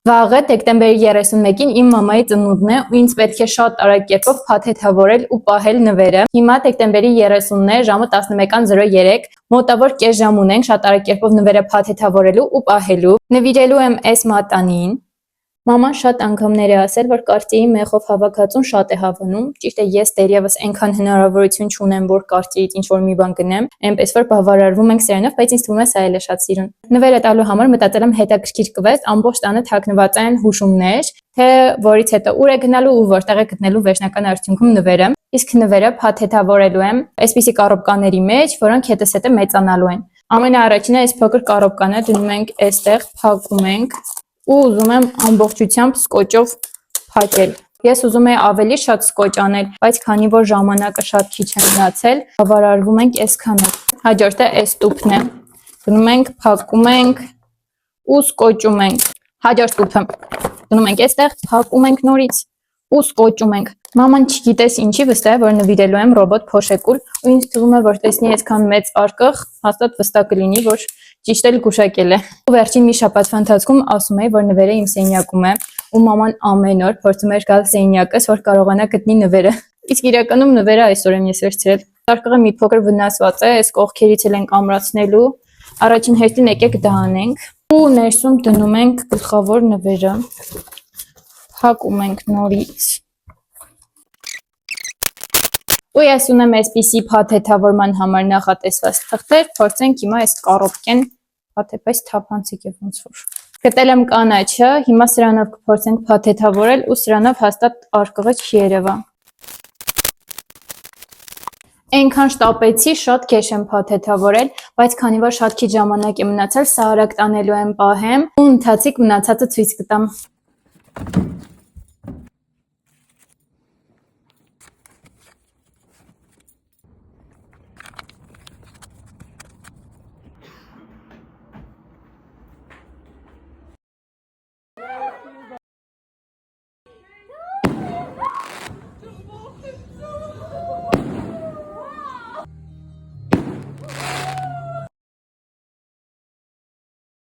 Վաղը դեկտեմբերի 31-ին իմ մամայի ծնունդն է ու ինձ պետք է շատ արագ կերպով փաթեթավորել ու պահել նվերը։ Հիմա դեկտեմբերի 30-ն է, ժամը 11:03, մոտավոր կես ժամ ունենք շատ արագ կերպով նվերը փաթեթավորելու ու պահելու։ Նվիրելու եմ այս մատանին։ Մաման շատ անգամներ է ասել, որ կարծիի մեխով հավաքածուն շատ է հավանում։ Ճիշտ է, ես դեռևս այնքան հնարավորություն չունեմ, որ կարծիից ինչ-որ մի բան գնեմ, այնպես որ բավարարվում ենք սրանով, բայց ինձ թվում է սա էլ է շատ սիրուն։ Նվերը տալու համար մտածել եմ հետաքրքիր կվեստ, ամբողջ տանը թաքնված են հուշումներ, թե որից հետո ուր է գնալու ու որտեղ է գտնելու վերջնական արդյունքում նվերը։ Իսկ նվերը փաթեթավորելու եմ այսպիսի կառոպկաների մեջ, որոնք հետզհետե մեծանալու են։ Ամենաառաջինը այս փոքր կառոպկանը դնում ենք այստեղ, փակում ենք ու ուզում եմ ամբողջությամբ սկոտչով փակել։ Ես ուզում եի ավելի շատ սկոտչ անել, բայց քանի որ ժամանակը շատ քիչ է մնացել, բավարարվում ենք այսքանով։ Հաջորդը այս տուփն է։ Դնում ենք, փակում ենք ու սկոտչում ենք։ Հաջորդ տուփը դնում ենք այստեղ, փակում ենք նորից ու սկոտչում ենք։ Մաման չգիտես ինչի վստահ է, որ նվիրելու եմ ռոբոտ փոշեկուլ ու ինձ թվում է, որ տեսնի այսքան մեծ արկղ, հաստատ վստահ կլինի, որ ճիշտ էլ գուշակել է։ Ու վերջին մի շաբաթվա ընթացքում ասում էի, որ նվերը իմ սենյակում է, ու մաման ամեն օր փորձում էր գալ սենյակս, որ կարողանա գտնի նվերը։ Իսկ իրականում նվերը այսօր եմ ես վերցրել։ Արկղը մի փոքր վնասված է, այս կողքերից էլ ենք ամրացնելու։ Առաջին հերթին եկեք դա անենք։ Ու ներսում դնում ենք գլխավոր նվերը։ Փակում ենք նորից։ Ու ես ունեմ այսպիսի փաթեթավորման համար նախատեսված թղթեր, փորձենք հիմա այս կառոպկեն փաթեթ թափանցիկ է ոնց որ։ Գտել եմ կանաչը, հիմա սրանով կփորձենք փաթեթավորել ու սրանով հաստատ արկղը չի երևա։ Այնքան շտապեցի, շատ քեշ եմ փաթեթավորել, բայց քանի որ շատ քիչ ժամանակ է մնացել, սա արագ տանելու եմ պահեմ ու ընթացիկ մնացածը ցույց կտամ։